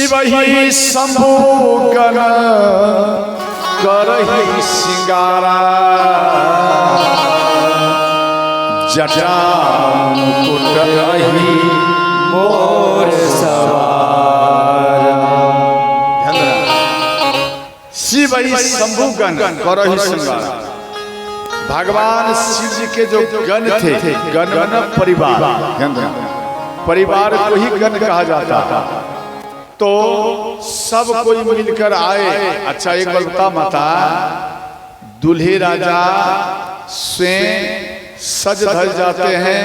शिव ही शंभु गण करहि सिंगारा जटा मुकुट रही मोर सवारा। शिव ही शंभु गण करहि सिंगारा। भगवान शिव जी के जो गण थे, गण परिवार, परिवार को ही गण कहा जाता था। तो सब कोई मिलकर आए। अच्छा एक बार बता माता, दूल्हे राजा स्वयं सज धज जाते हैं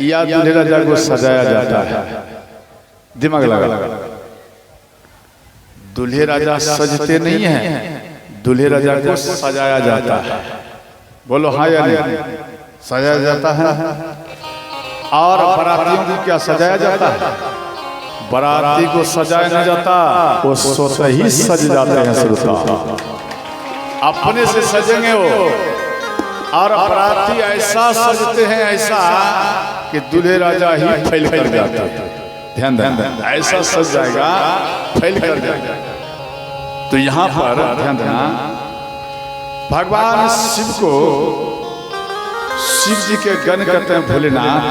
या दूल्हे राजा को सजाया जाता है? दिमाग लगा। दूल्हे राजा सजते नहीं हैं, दूल्हे राजा को सजाया जाता है। बोलो हाँ या नहीं? सजाया जाता है। और बारातियों को क्या सजाया जाता है? बाराती को सजाया नहीं जाता, वो स्वतः ही सज जाते हैं। श्रोता अपने से सजेंगे वो, और बाराती ऐसा सजते हैं ऐसा कि दूल्हे राजा ही फैल कर जाते हैं। ध्यान देना, ऐसा सज जाएगा फैल कर जाएगा। तो यहाँ पर ध्यान देना, भगवान शिव को शिव जी के गण कहते हैं भोलेनाथ।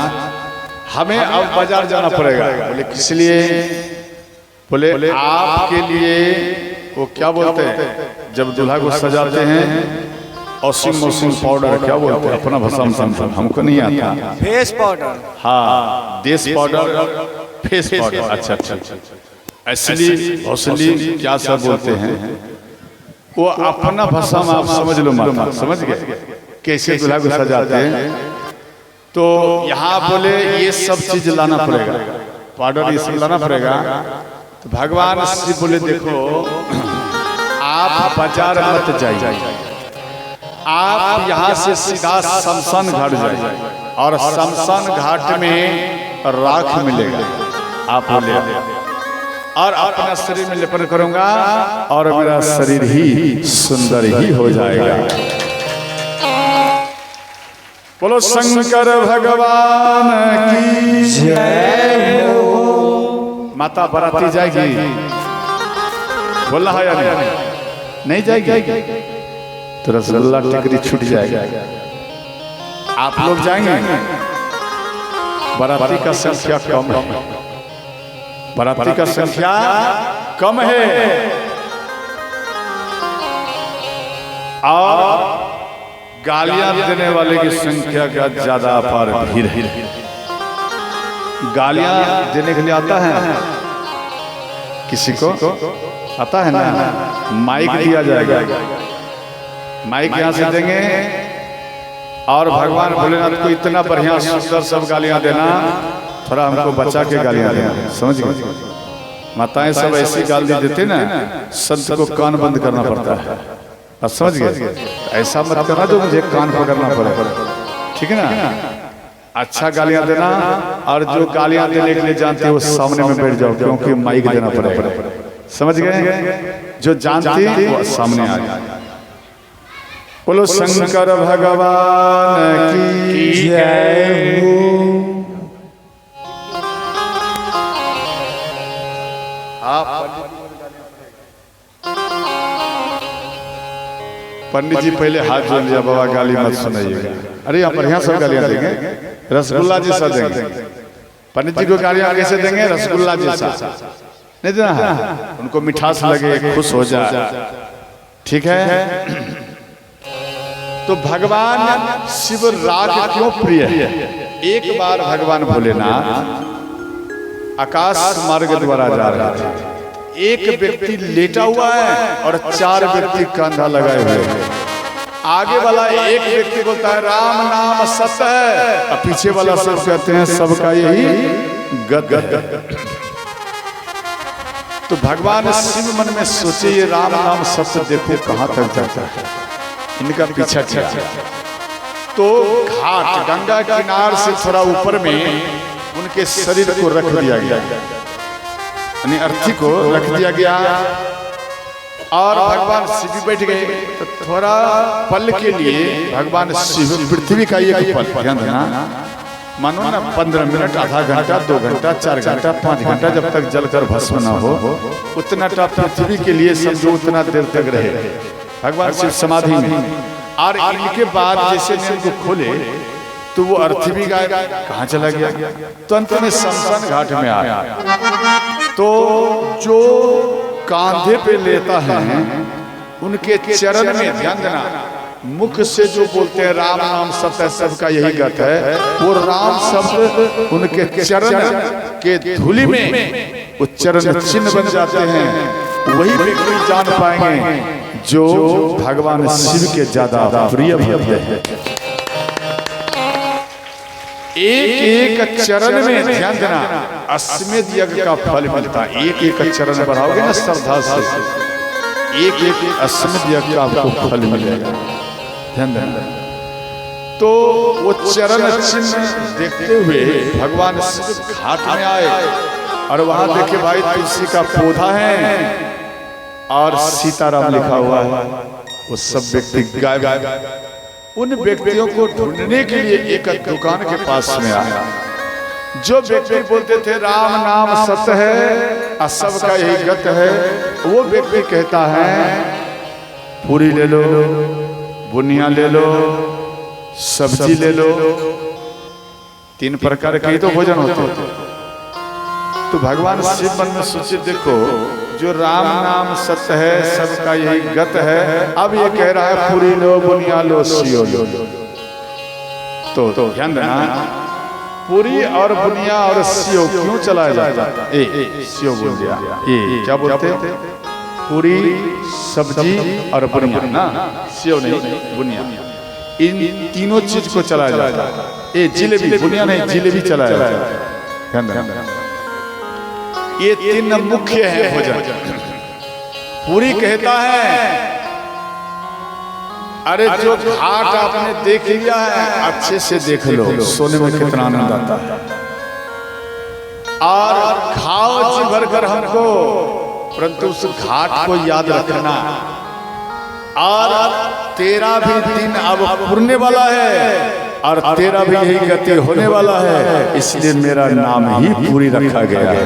हमें अब बाजार जाना पड़ेगा। बोले किस लिए? बोले आपके लिए। वो क्या बोलते हैं जब दूल्हा को सजाते हैं? ऑसिंग पाउडर क्या बोलते हैं? अपना भाषा में हमको नहीं आता। Face powder. हाँ, देश पाउडर, फेस पाउडर। अच्छा अच्छा, असली असली क्या सब बोलते हैं? वो अपना भाषा में आप समझ लो माता, समझ गए कैसे दूल्हा को सजाते हैं। तो यहाँ बोले ये सब चीज लाना पड़ेगा, पाउडर ये सब लाना पड़ेगा। तो भगवान श्री बोले देखो आप बाजार मत जाइए, आप यहाँ से सीधा शमशान घाट जाइए और शमशान घाट में राख मिलेगा। आप बोले और अपना शरीर में लेपन करूंगा और मेरा शरीर ही सुंदर ही हो जाएगा। बोलो शंकर भगवान की जय हो। माता बाराती जाएगी, बोला है या नहीं जाएगी? तो रसगुल्ला टिकरी छूट जाएगा। आप लोग जाएंगे? बाराती का संख्या कम है, बाराती का संख्या कम है। और गालियां देने वाले की संख्या का ज्यादा अपार भीड़ है। गालियां देने के लिए आता है किसी को? आता है ना? माइक दिया जाएगा, माइक यहां से देंगे और भगवान भोलेनाथ को इतना बढ़िया सुंदर सब गालियां देना, थोड़ा हमको बचा के गालियां देना। समझ गए? माताएं सब ऐसी गाली देते ना, संत को कान बंद करना पड़ता है। अब समझ गए? ऐसा मत करना जो मुझे कान पकड़ना पड़े, ठीक है ना? अच्छा गालियां देना, और जो गालियां देने के लिए जानते हैं वो सामने में बैठ जाओ, क्योंकि माइक देना पड़ेगा। समझ गए? जो जानते हैं वो सामने आ जाए। बोलो शंकर भगवान की जय हो। पंडित जी पहले हाथ जोड़ लिया, बाबा गाली मत सुनाइएगा। अरे यहाँ बढ़िया सब गालियां देंगे, रसगुल्ला जैसा देंगे। पंडित जी को गालियां कैसे देंगे? रसगुल्ला जैसा नहीं देना है, उनको मिठास लगे, खुश हो जाए, ठीक है? तो भगवान शिव राग क्यों प्रिय है? एक बार भगवान भोलेनाथ आकाश मार्ग द्वारा जा रहे थे। एक व्यक्ति लेटा हुआ है और 4 व्यक्ति कंधा लगाए हुए हैं। आगे वाला एक व्यक्ति बोलता है राम नाम सत्य है, और पीछे वाला सब कहते हैं सबका यही गद है। तो भगवान शिव मन में सोचे ये राम नाम सत्य देखो कहाँ तक जाता है, इनका पीछा किया। तो घाट गंगा किनार से थोड़ा ऊपर में उनके शरीर को रख दिया गया, यानी अर्थी को रख दिया गया, और भगवान शिव बैठ गए। तो थोड़ा पल के लिए भगवान शिव, पृथ्वी का एक पल, ध्यान देना, मानो ना 15 मिनट, आधा घंटा, 2 घंटा, 4 घंटा, 5 घंटा, जब तक जलकर भस्म न हो उतना पृथ्वी के लिए समझो उतना देर तक रहे भगवान शिव समाधि में। और इनके बाद जैसे ने उनको खोले तो वो अर्थी भी गायब, कहाँ चला गया? तो अंत में शमशान घाट में आया। तो जो कांधे पे लेता है उनके चरण में ध्यान देना, मुख से जो बोलते हैं राम नाम सत्य, सबका यही गत है, वो राम शब्द उनके चरण के धूलि में वो चरण चिन्ह बन जाते हैं। वही व्यक्ति जान पाएंगे जो भगवान शिव के ज्यादा प्रिय भक्त है। एक एक चरण में ध्यान देना, अश्वमेध यज्ञ का फल मिलता है। एक एक चरण बढ़ाओगे ना श्रद्धा से, एक एक अश्वमेध यज्ञ का आपको फल मिलेगा। ध्यान देना। तो वो चरण चिन्ह देखते हुए भगवान शिव घाट में आए और वहां देखे भाई तुलसी का पौधा है और सीताराम लिखा हुआ है। वो सब व्यक्ति गायब। उन व्यक्तियों को ढूंढने के लिए एक दुकान के पास में आया। जो व्यक्ति बोलते थे राम नाम सत्य है और सबका यही गत है, वो व्यक्ति कहता है पूरी ले लो, बुनिया ले लो, सब्जी ले लो, 3 प्रकार के ही तो भोजन होते थे। तो भगवान शिव मन में सोचे देखो जो राम नाम सत्य है सबका यही गत है, अब ये कह रहा है पूरी लो, बुनिया लो, सियो लो। तो ध्यान देना, पूरी और बुनिया और सियो क्यों चलाया जाता है? सियो बोल दिया, ये क्या बोलते हैं? पूरी सब्जी और बुनिया ना, सियो नहीं बुनिया। इन तीनों चीज को चलाया जाता है। जिलेबी, बुनिया नहीं, जिलेबी चलाया जाता है। ध्यान देना, ये 3 मुख्य है भोजन। पूरी कहता है अरे जो घाट आपने देख लिया है अच्छे से देख लो, सोने में कितना आनंद आता है। और खाओ जी भर कर हमको, परंतु उस घाट को याद रखना। और तेरा भी दिन अब पुरने वाला है और तेरा भी यही गति होने वाला है, इसलिए मेरा नाम ही पूरी रखा गया है।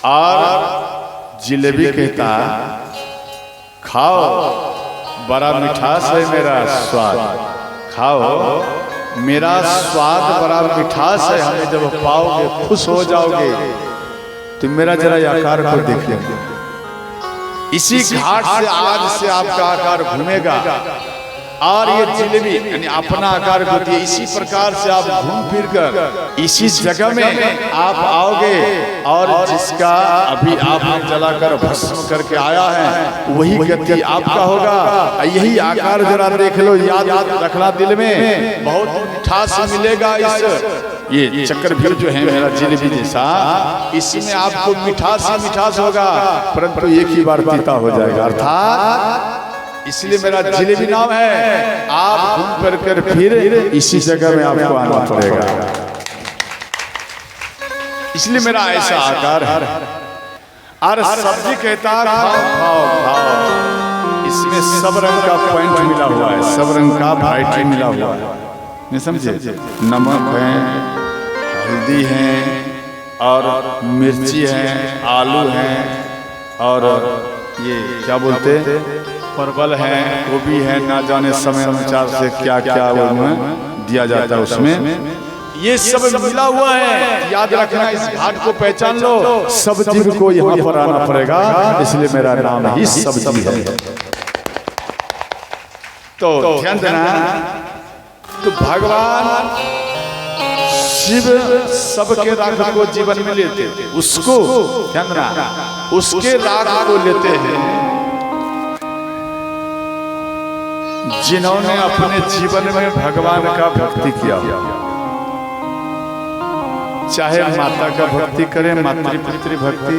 और जिलेबी कहता खाओ, बड़ा मिठास है मेरा स्वाद, खाओ मेरा स्वाद बड़ा मिठास है, हमें जब पाओगे खुश हो जाओगे। तो मेरा जरा आकार को देख लेंगे। इसी घाट से आज से आपका आकार घूमेगा और ये जिलेबी यानी अपना आकार को दिए। इसी प्रकार से आप घूम फिर कर इसी जगह में आप आओगे और जिसका अभी आपने जलाकर भस्म करके आया है वही गति आपका होगा। यही आकार जरा देख लो, याद रखना दिल में, बहुत मिठास मिलेगा। इस ये चक्रव्यूह जो है मेरा जिलेबी जैसा, इसमें आपको मिठास होगा, परंतु एक ही बार तीता हो जाएगा। अर्थात इसलिए मेरा जिलेबी नाम है। आप घूम फिर कर फिर इसी जगह में आपको आना पड़ेगा, इसलिए मेरा ऐसा आकार है। और सब्जी कहता खाओ, इसमें सब रंग का पॉइंट मिला हुआ है, सब रंग का वैरायटी मिला हुआ है, नहीं समझे? नमक है, हल्दी है और मिर्ची है, आलू है और ये क्या बोलते परवल है, गोभी है, ना जाने समय अनुसार से क्या क्या उसमें दिया जाता है उसमें। ये सब मिला हुआ है, याद रखना, इस घाट को पहचान लो। सब जीव को यहाँ पर आना पड़ेगा, इसलिए मेरा नाम ही सब्जी है। तो ध्यान देना, तो भगवान शिव सबके राग को जीवन में लेते, उसको ध्यान देना, उसके राग को लेते हैं जिन्होंने अपने जीवन में भगवान का भक्ति किया। चाहे माता का भक्ति करें, मातृ भक्ति,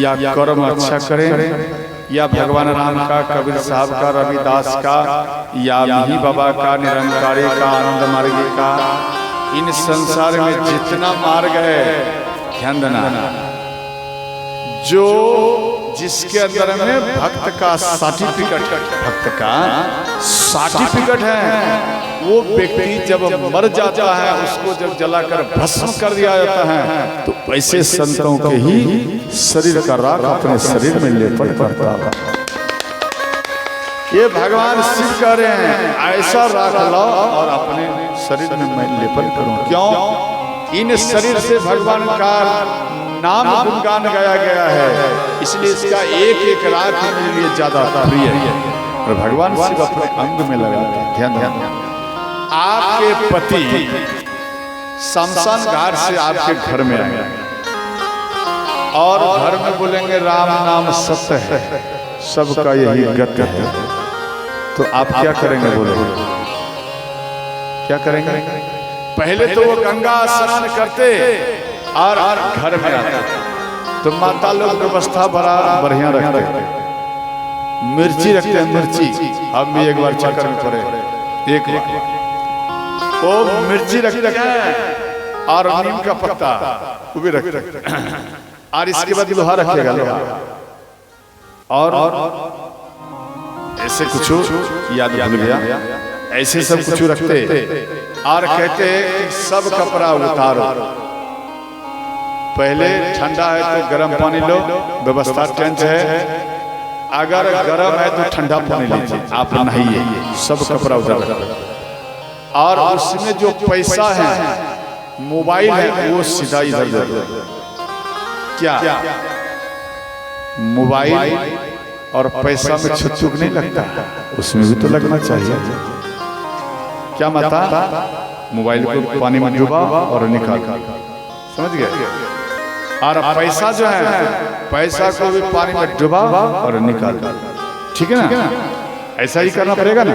या कर्म अच्छा करें, या भगवान राम का, कबीर साहब का, रविदास का, या मिही बाबा का, निरंकारी का, आनंद मार्गी का, इन संसार में जितना मार्ग है, ध्यान देना, जो जिसके अंदर में भक्त का सर्टिफिकेट है, वो व्यक्ति जब मर जाता है उसको जब जलाकर भस्म कर दिया जाता है तो वैसे संतों के ही शरीर का राख अपने शरीर में लेपट करता है। ये भगवान शिव कह रहे हैं ऐसा राख लो और अपने शरीर में मैं लेपन करूं। क्यों? इन शरीर से भगवान का नाम गुणगान गाया गया है, इसलिए इसका एक एक राख मेरे लिए ज्यादा प्रिय है। और भगवान शिव अपने अंग में लगाते हैं। ध्यान ध्यान। आपके पति शमशान घाट से आपके घर में आए और घर में बोलेंगे राम नाम सत्य है, सबका यही गत्य है, तो आप क्या करेंगे? बोलो क्या करेंगे? पहले तो वो गंगा स्नान करते और घर में आते, तो माता लोग व्यवस्था बड़ा बढ़िया रखते, मिर्ची रखते हैं, मिर्ची। हम भी एक बार चक्कर में पड़े, एक वो मिर्ची रखते हैं और नीम का पत्ता वो भी रखते हैं, और इसके बाद लोहा रखेगा, लोहा और ऐसे कुछ याद भूल गया, ऐसे सब कुछ रखते और कहते सब कपड़ा उतारो, पहले ठंडा है तो गर्म पानी लो, व्यवस्था टेंट है, अगर गर्म है तो ठंडा पानी लीजिए, आप नहाइए, सब कपड़ा उतारो। और उसमें जो पैसा है, मोबाइल है, वो सीधा इधर दे दो। क्या मोबाइल और पैसा में छुक नहीं लगता? उसमें भी तो लगना चाहिए। क्या माता? मोबाइल को पानी में डुबाओ और निकाल, समझ गए? और पैसा जो है, पैसा को भी पानी में डुबाओ और निकाल, ठीक है ना? ऐसा ही करना पड़ेगा ना?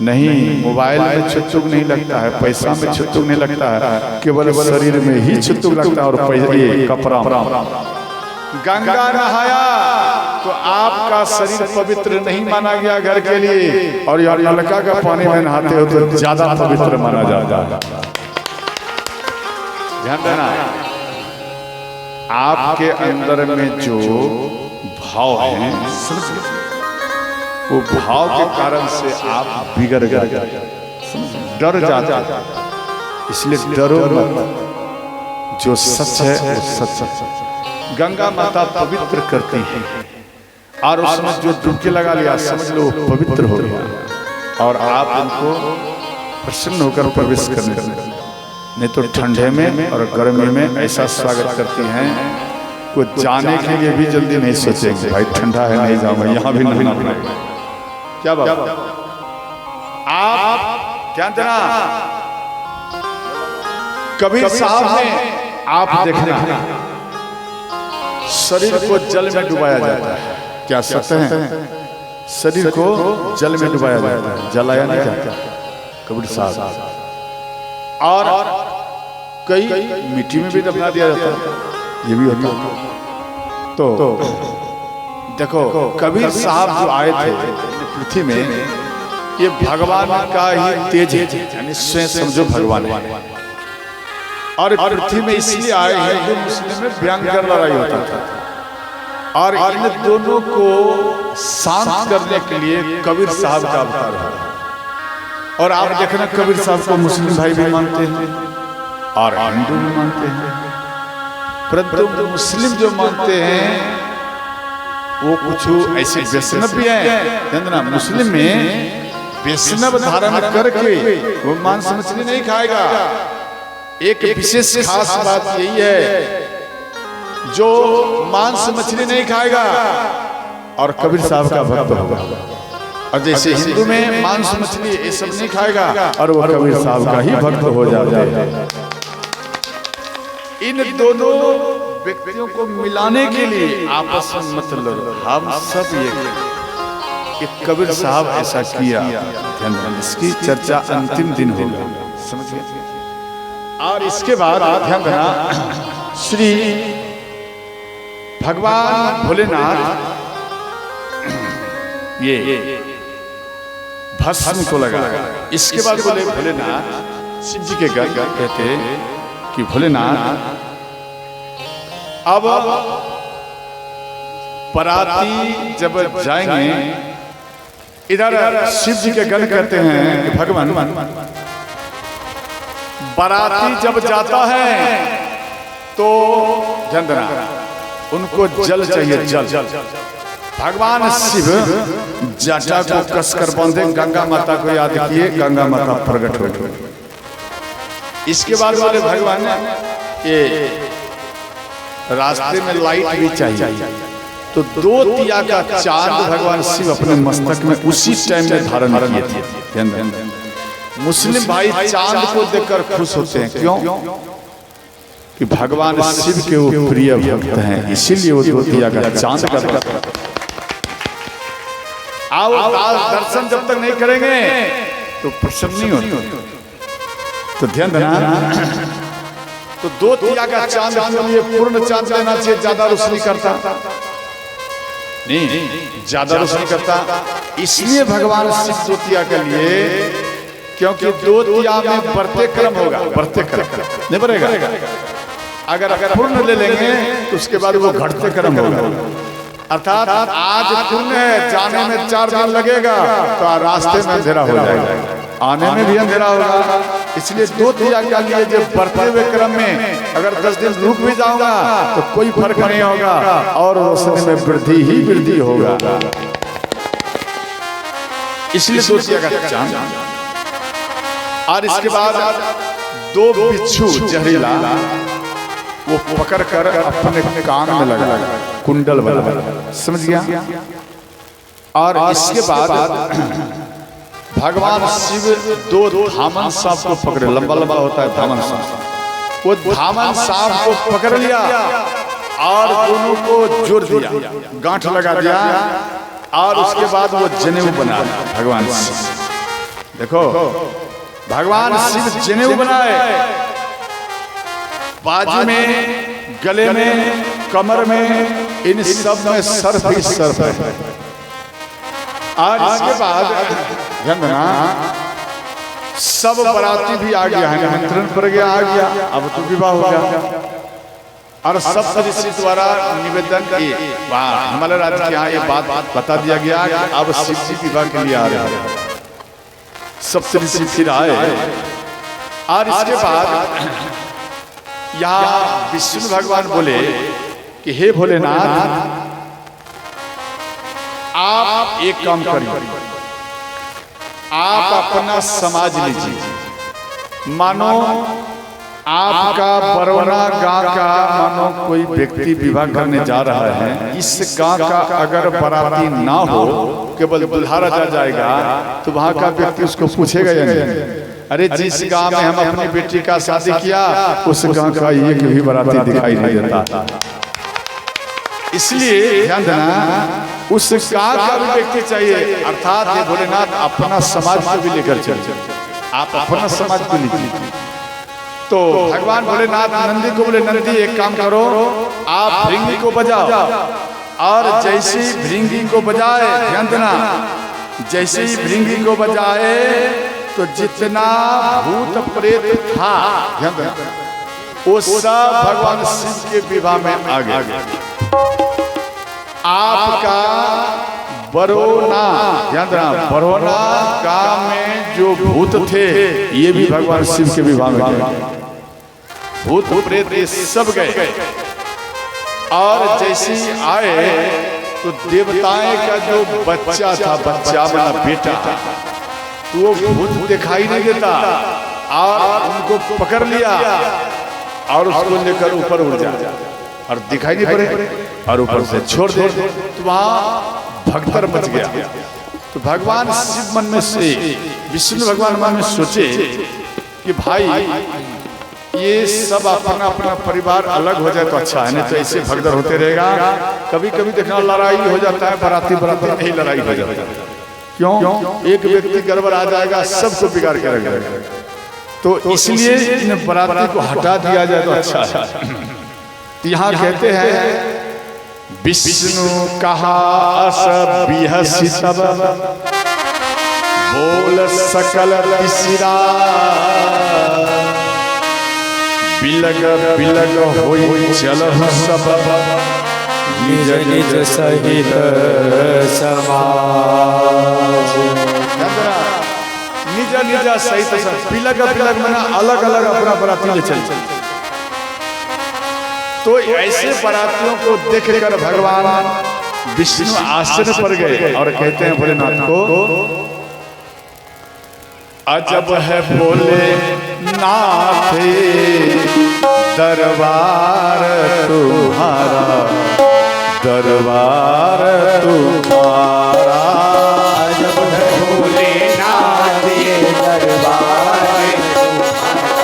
नहीं, मोबाइल में छुक नहीं लगता है, पैसा में छुक नहीं लगता है, केवल शरीर में ही छुक लगता है। और पैसा कपड़ा, गंगा नहाया तो आपका शरीर पवित्र नहीं माना गया घर के लिए, और यार नलका का पानी में नहाते हो तो ज्यादा पवित्र माना जाता है। ध्यान देना, आपके अंदर में जो भाव है, वो भाव के कारण से आप बिगड़ गए, डर जाते, इसलिए डरो मत, जो सच है वो सच है। गंगा माता पवित्र करती है, और उसमें जो डुबकी लगा लिया समझ लो पवित्र हो गया, और आप उनको प्रसन्न होकर प्रवेश करने दें। नहीं तो ठंडे में और गर्मी में ऐसा स्वागत करती हैं, वो जाने के लिए भी जल्दी नहीं सोचेंगे, भाई ठंडा है नहीं जाऊंगा, यहाँ भी नहीं पड़ेगा। क्या बात? आप ध्यान देना, कबीर साहब ने आप देखना, शरीर को जल में डुबाया जाता है। क्या सत्य है? शरीर को जल में डुबाया जाता है, जलाया नहीं जाता कबीर साहब, और कई मिट्टी में भी दफना दिया जाता है, ये भी होता है। तो देखो, कबीर साहब जो आए थे पृथ्वी में, ये भगवान का ही तेज है, यानी स्वयं समझो भगवान है। और पृथ्वी में इसलिए आए हैं, हिंदू मुस्लिम में भयंकर लड़ाई होता था, और इन दोनों को शांत करने के लिए कबीर साहब का अवतार है। और आप देखना, कबीर साहब को मुस्लिम भाई भी मानते हैं और हिंदू भी मानते हैं, परंतु मुस्लिम जो मानते हैं वो कुछ ऐसे वैष्णव भी हैं। जानना, मुस्लिम में वैष्णव धारण करके वो मांस मछली नहीं खाएगा। एक विशेष खास बात यही है, जो मांस मछली नहीं खाएगा और कबीर साहब का भक्त होगा। और जैसे हिंदू में मांस मछली ये सब नहीं खाएगा और वो कबीर साहब का ही भक्त हो जाता है। इन दोनों व्यक्तियों को मिलाने के लिए आपस में मत लड़ो, हम सब एक कबीर साहब ऐसा किया। इसकी चर्चा अंतिम दिन होगा, समझिए। और इसके बाद ध्यान देना, श्री भगवान भोलेनाथ ये भस्म को लगाया। इसके बाद बोले भोलेनाथ, शिव जी के गण कहते कि भोलेनाथ अब पराती जब जाएंगे इधर शिव जी के गण कहते हैं कि भगवान बाराती जब जाता है तो जंदना उनको जल चाहिए, जल। भगवान शिव जटा को कसकर बांधे, गंगा माता को याद किए, गंगा माता प्रकट हो गई। इसके बाद बोले भगवान ये रास्ते में लाइट भी चाहिए, तो 2 तिया का चांद भगवान शिव अपने मस्तक में उसी टाइम में धारण किए थे। मुस्लिम भाई चांद को देखकर खुश होते हैं, क्यों? कि भगवान शिव के वो प्रिय भक्त हैं, इसीलिए वो 2 तिया का चांद का आओ दर्शन जब तक नहीं करेंगे तो प्रसन्न नहीं होते। तो ध्यान देना, तो 2 तिया का चांद के लिए पूर्ण चांद लेना चाहिए, ज्यादा रोशनी करता नहीं, ज्यादा रोशनी करता। इसलिए भगवान शिव 2 तिया के लिए, क्योंकि 2 तिया में बढ़ते क्रम होगा, बढ़ते क्रम नहीं बढ़ेगा। अगर पूर्ण ले लेंगे तो उसके बाद वो घटते क्रम होगा। अर्थात आज पूर्ण है, जाने में 4 दिन लगेगा तो रास्ते में अंधेरा हो जाएगा, आने में भी अंधेरा होगा। इसलिए 2 तिया के लिए जो बढ़ते हुए क्रम में अगर 10 दिन रुक भी जाऊंगा तो कोई फर्क नहीं होगा और रोशनी में वृद्धि ही वृद्धि होगा। इसलिए 2 तिया का चांद। और इसके बाद 2 बिच्छू जहरीला वो पकड़ कर अपने कान में लगा, कुंडल बना, समझ गया। और इसके बाद भगवान शिव 2 धामन सांप को पकड़े, लंबा लंबा होता है धामन सांप, वो धामन सांप को पकड़ लिया और दोनों को जोड़ दिया, गांठ लगा दिया और उसके बाद वो जनेऊ बना भगवान शिव। देखो भगवान शिव जनेऊ बनाए, बाजू में, गले में, कमर में, इन सब में सर्प ही सर्प है। और इसके बाद गंगना सब बराती भी आ गया है, निमंत्रण पर गया आ गया, अब तो विवाह हो गया। और सब ऋषि द्वारा निवेदन किए, हमारे राज्य के यहाँ ये बात बता दिया गया कि अब शिव जी विवाह के लिए आ रहे हैं। सब ऋषि फिर आए और इसके बाद यहाँ विष्णु भगवान बोले कि हे भोलेनाथ, आप एक काम करिए, आप अपना समाज लीजिए। मानो आपका बरौना गांव का मानो कोई व्यक्ति विवाह करने जा रहा है, इस गांव का अगर बाराती ना हो, केवल दूल्हा राजा जाएगा तो वहां का व्यक्ति उसको पूछेगा या नहीं, अरे जिस गांव में हम अपनी बेटी का शादी किया उस गांव का ये भी बाराती दिखाई नहीं देता। इसलिए ध्यान देना, उस गांव का भी व्यक्ति चाहिए। अर्थात ये भोलेनाथ अपना समाज को भी लेकर चलिए, आप अपना समाज को लीजिए। तो भगवान भोलेनाथ नंदी को बोले, नंदी एक काम करो, आप भृंगी को बजाओ, और जैसे ही भृंगी को बजाए, ध्यान देना, जैसे ही भृंगी को बजाए तो जितना भूत प्रेत था, ध्यान देना, वो सब भगवान शिव के विवाह में आ गए। आपका बरौना, ध्यान देना, बरौना गांव में जो भूत थे ये भी भगवान शिव के विवाह में गए, भूत प्रेत ये सब गए। और जैसे ही आए तो देवताएं का जो बच्चा था, बच्चा बना बेटा, तो वो भूत दिखाई नहीं देता और उनको पकड़ लिया और उसको लेकर ऊपर उड़ जाए और दिखाई नहीं पड़े और ऊपर से छोड़ दे, तो वहां भगदड़ मच गया। तो भगवान शिव मन में से, विष्णु भगवान मन में सोचे कि भाई ये सब अपना अपना परिवार अलग हो जाए तो अच्छा है, नहीं तो ऐसे भगदड़ होते रहेगा। कभी कभी देखना लड़ाई हो जाता है, बराती बराती नहीं लड़ाई हो जाता है, क्यों? एक व्यक्ति गड़बड़ आ जाएगा, सबको बिगाड़ के रख जाएगा। तो इसलिए इन बराती को हटा दिया जाए तो अच्छा है। यहाँ कहते हैं विष्णु कहा अस बिहसी सब, बोल सकल बिसरा, बिलग बिलग होई चलहु सब, निज निज सहित समाज। निज निज सहित पिलक पिलक मना अलग अलग अपना बराती ले चल। तो ऐसे बरातियों को देखकर भगवान विष्णु आश्चर्य पर गए और कहते हैं भोलेनाथ को, अजब है भोलेनाथ दरबार तुम्हारा, दरबार तुम्हारा। अजब है भोलेनाथ दरबार तुम्हारा,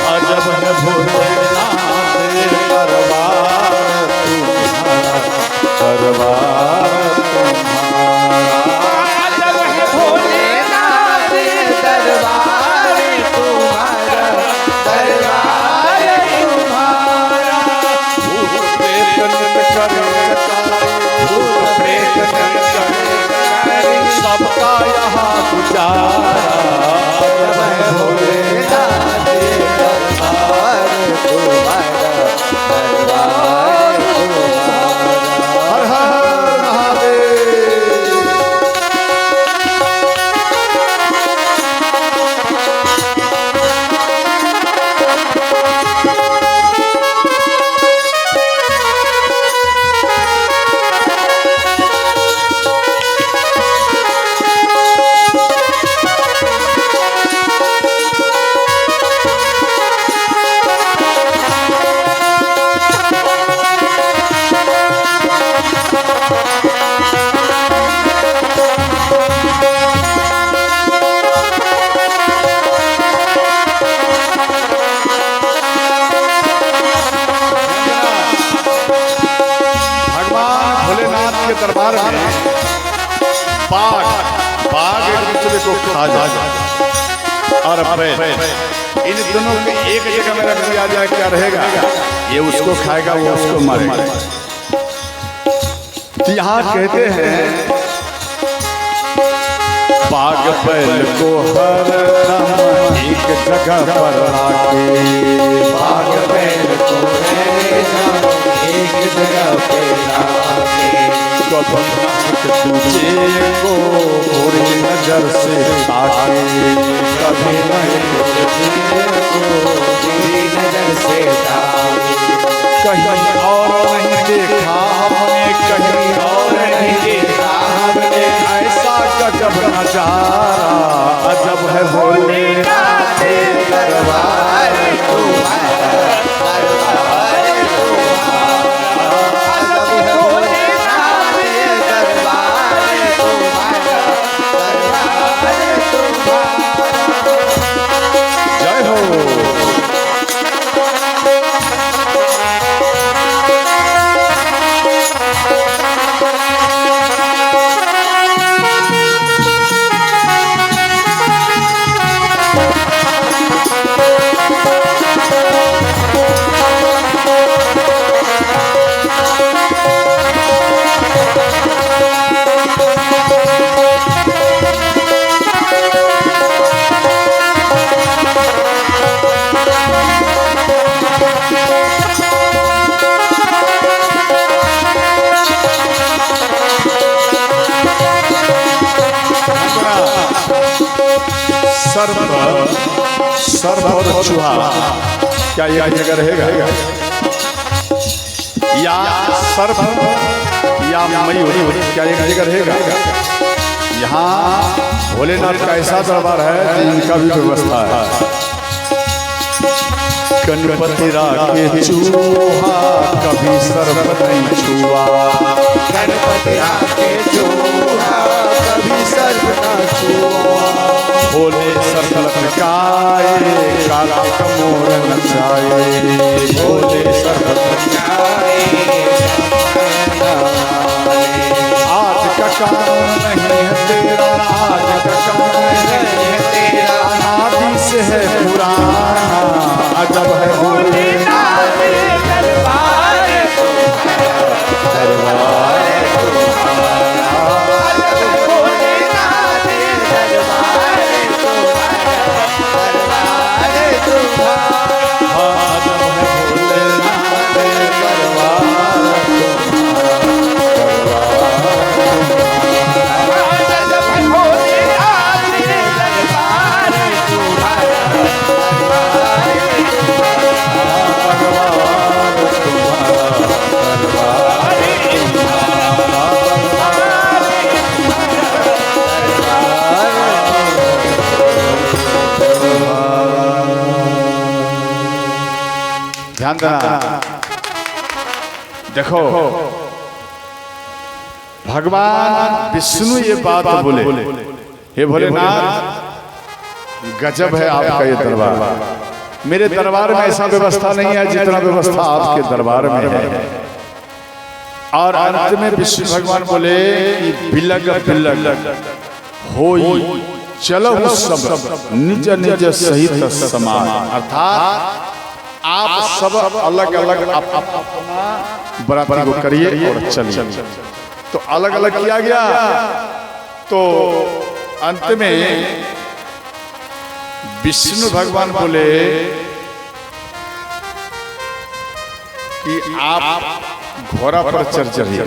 अजब है भोलेनाथ दरबार तुम्हारा, दरबार तुम्हारा। अजब है भोलेनाथ दरबार तुम्हारा, दरबार तुम्हारा। भूत प्रेत नृत्य करे, भूत प्रेत नृत्य करे, सबका यहाँ गुजारा। अजब है भोलेनाथ दरबार तुम्हारा, दरबार तुम्हारा। हर हर महादेव। दरबार में बाघ बाघ एक दूसरे को खा जाए और बैल, इन दोनों को एक जगह में रख दिया जाए, क्या रहेगा? ये उसको खाएगा, वो उसको मारेगा। तो यहाँ कहते हैं बाघ बैल को हर दम एक जगह पर लाके, बाघ बैल को एक जगह पे लाके, तुझे को बुरी नजर से ताके, कभी नहीं तुझे को बुरी नजर से ताके। कहीं और नहीं देखा हमने, कहीं और नहीं देखा हमने ऐसा गजब नजारा। अजब है भोलेनाथ दरबार तुम्हारा, दरबार तुम्हारा। अजब है भोलेनाथ दरबार तुम्हारा, दरबार तुम्हारा। जय हो। सर्प और चूहा क्या एक जगह रहेगा? या सर्प या मयूर क्या एक जगह रहेगा? यहाँ भोलेनाथ का ऐसा दरबार है जिनका भी व्यवस्था है। गणपति राखे चूहा कभी सर्प नहीं छुआ, गणपति राखे चूहा कभी सर्प न छुआ। भोले सर्प लटकाए कार्तिक मोर नचाए, भोले सर्प लटकाए आज का काम नहीं है तेरा, आज का काम नहीं है तेरा, आदि से है पुराना। अजब है भोलेनाथ दरबार तुम्हारा, दरबार तुम्हारा। अजब है भोलेनाथ दरबार तुम्हारा, दरबार तुम्हारा। अजब है ध्यान देना। देखो भगवान विष्णु ये बात बोले, हे भोलेनाथ गजब है आपका ये दरबार, मेरे दरबार में ऐसा व्यवस्था नहीं है जितना व्यवस्था आपके दरबार में है। और अंत में विष्णु भगवान बोले बिलग बिलग होई चलो सब निज निज सहित समान, अर्थात आप सब अलग अलग अपना बराबरी को करिए और चलिए। तो अलग अलग किया गया। तो अंत में विष्णु भगवान बोले कि आप घोड़ा पर चढ़ चढ़िए।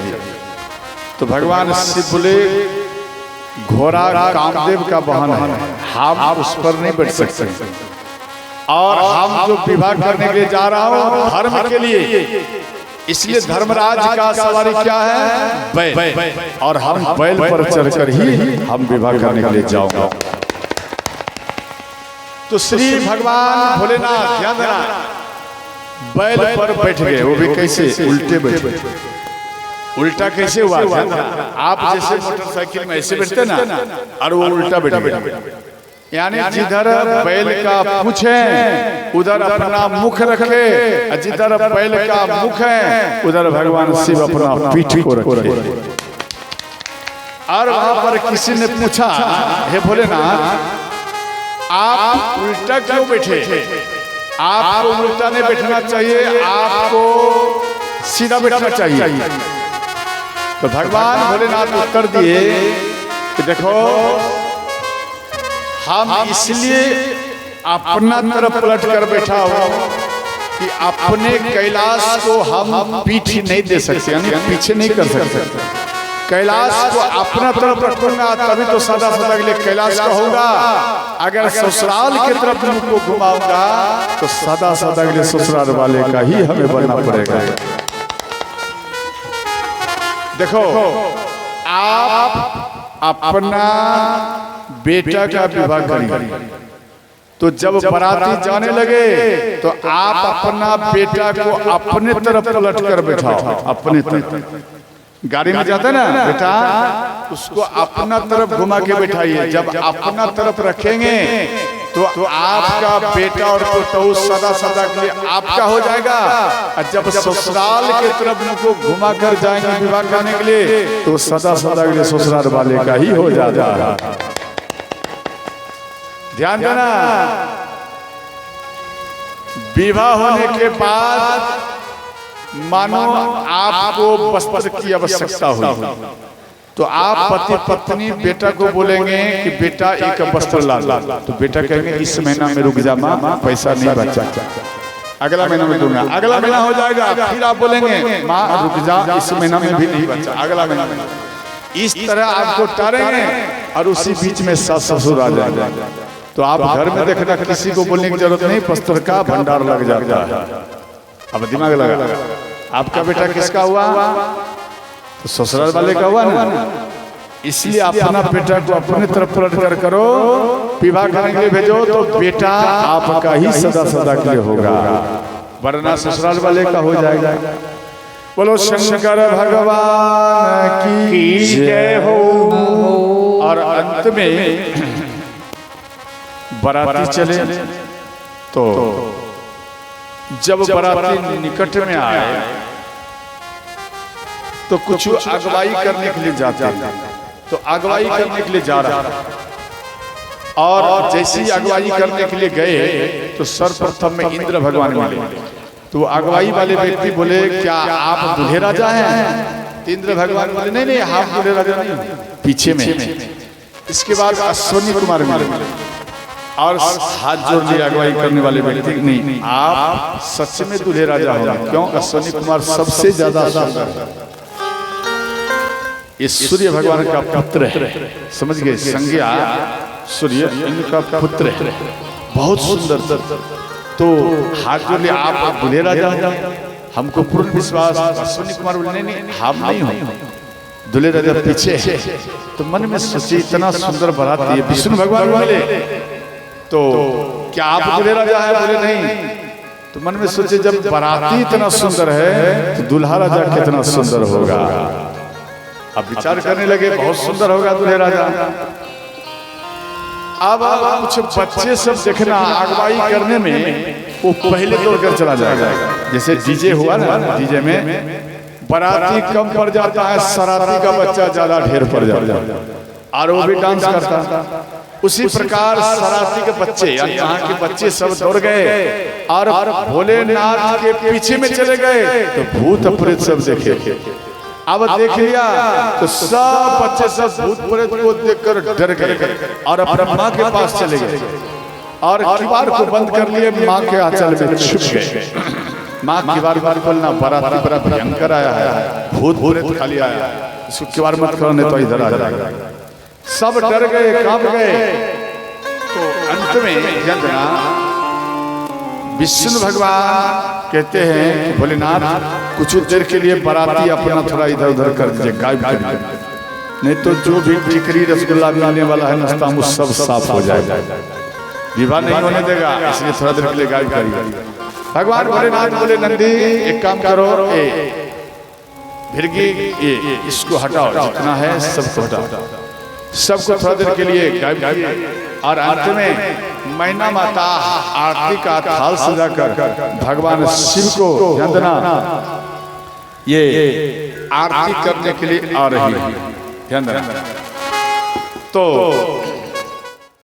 तो भगवान शिव बोले घोड़ा कामदेव का वाहन है, हम उस पर नहीं बैठ सकते, और हम जो विवाह करने के लिए जा रहा हूं धर्म के लिए, इसलिए धर्मराज का सवारी क्या है? बैल, और हम बैल पर चढ़कर ही हम विवाह करने के लिए जाऊंगा। तो श्री भगवान भोलेनाथ ध्यान देना, बैल पर बैठ गए, वो भी कैसे? उल्टे बैठे। उल्टा कैसे हुआ? आप जैसे मोटरसाइकिल में ऐसे बैठते ना, और वो उल्टा बैठे, यानी जिधर बैल का पूंछ है उधर अपना मुख रखे, जिधर बैल का मुख है उधर भगवान शिव अपना पीठ को रखे। और वहां पर किसी ने पूछा, हे भोलेनाथ आप उल्टा क्यों बैठे? आपको उल्टा नहीं बैठना चाहिए, आपको सीधा बैठना चाहिए। तो भगवान भोलेनाथ उत्तर दिए कि देखो हम इसलिए अपना तरफ पलट कर बैठा हो कि अपने कैलाश को हम पीठ नहीं दे सकते, यानी पीछे नहीं कर सकते। कैलाश को अपना तरफ रखूंगा तभी तो सदा सदा के लिए कैलाश कहूंगा। अगर ससुराल की तरफ मुझको घुमाऊंगा तो सदा सदा के लिए ससुराल वाले का ही हमें बनना पड़ेगा। देखो आप अपना बेटा का विवाह करिए, तो जब बाराती जाने लगे तो आप अपना बेटा को अपने तरफ पलट कर बैठाओ। अपने तरफ गाड़ी में जाता है ना बेटा, उसको अपना तरफ घुमा के बैठाइए। जब अपना तरफ रखेंगे तो आपका बेटा और पुतहु सदा सदा के लिए आपका हो जाएगा। और जब ससुराल के तरफ उनको घुमा कर जाएंगे विवाह करने के लिए तो सदा सदा के लिए ससुराल वाले का ही हो जाएगा। ध्यान देना, विवाह होने के बाद मानो आपको वस्त्र की आवश्यकता हुई तो आप पति पत्नी बेटा को बोलेंगे कि बेटा एक वस्त्र ला, तो बेटा कहेंगे इस महीना में रुक जा माँ, पैसा नहीं बचा, अगला महीना में दूंगा। अगला महीना हो जाएगा, फिर आप बोलेंगे माँ रुक जा, इस महीना में भी नहीं बचा, अगला महीना में। इस तरह आपको टारेंगे और उसी बीच में सास ससुर आ जाएंगे। तो आप घर में देखना किसी को बोलने की जरूरत नहीं, वस्त्र का भंडार लग जाता है। अब दिमाग लगा, आपका बेटा किसका हुआ? तो ससुराल वाले का हुआ ना। इसलिए अपना बेटा को अपने तरफ पलट कर करो, विवाह करने के लिए भेजो तो बेटा आपका ही सदा सदा के लिए होगा, वरना ससुराल वाले का हो जाएगा। बोलो शंकर भगवान की जय हो। और अंत में बाराती चले तो जब बाराती निकट में आए तो कुछ अगवाई करने के लिए जाते हैं। तो अगवाई करने के लिए जा रहा और जैसे ही अगवाई करने के लिए गए तो सर्वप्रथम में इंद्र भगवान मिले। तो अगवाई वाले व्यक्ति बोले क्या आप दूल्हे राजा हैं? इंद्र भगवान बोले नहीं नहीं, हम दूल्हे राजा नहीं, पीछे में। इसके बाद अश्विनी कुमार मिले और हाथ जोड़ लिए अगवाई करने वाले व्यक्ति, नहीं आप सच में दूल्हे राजा होंगे। क्यों? अश्विनी कुमार सबसे ज्यादा सुंदर, ये सूर्य भगवान का पुत्र है, समझ गए? संज्ञा सूर्य इनका पुत्र है, बहुत सुंदर। तो हाथ जोड़ लिए आप दूल्हे राजा होंगे, हमको पूर्ण विश्वास। अश्विनी कुमार बोले नहीं हम नहीं हो, दूल्हे राजा पीछे है। तो मन में सोचे इतना सुंदर बारात है, विष्णु भगवान बोले तो क्या आप दूल्हे राजा है? बोले नहीं। तो मन में सोचे जब बाराती इतना सुंदर है तो दूल्हा राजा कितना सुंदर होगा। अब विचार करने लगे बहुत सुंदर होगा दूल्हे राजा। अब कुछ बच्चे सब देखना अगुवाई करने में वो पहले दौड़कर चला जाएगा। जैसे डीजे हुआ ना, डीजे में बाराती कम पड़ जाता है, सराती का बच्चा ज्यादा ढेर पड़ जाता है और वो भी डांस करता। उसी प्रकार सराती के बच्चे यानी यहाँ के बच्चे सब दौड़ गए और भोलेनाथ के पीछे में चले गए। तो भूत प्रेत सब देखे। अब देख लिया तो सब बच्चे सब भूत प्रेत को देखकर डर गए और अपने माँ के पास चले गए और किवाड़ को बंद कर लिए, माँ के आंचल में छुप गए। माँ किवाड़ खोलना, बाराती बड़ा भयंकर आया है, भूत प्रेत खाली आया है, इसको किवाड़ मत खोलने तो इधर आ जाएगा। सब डर गए, कांप गए। तो अंत में जंजना विष्णु भगवान कहते हैं कि भोलेनाथ कुछ देर के लिए बाराती अपना थोड़ा इधर उधर कर दीजिए, गायब कर दीजिए, नहीं तो जो भी टिकरी रसगुल्ला मिलने वाला है नाश्ता वो सब साफ हो जाएगा, विवाह नहीं होने देगा, इसलिए थोड़ा देर के लिए गायब करिए। भगवान भोलेनाथ बोले नंदी एक काम करो, भिरगी ये इसको हटाओ, जितना है सबको हटाओ, सबको थोड़ा देर के लिए गायब किए। और अंत में मैना माता आरती का थाल सजाकर भगवान शिव को वंदना ये आरती करने के लिए आ रही है। तो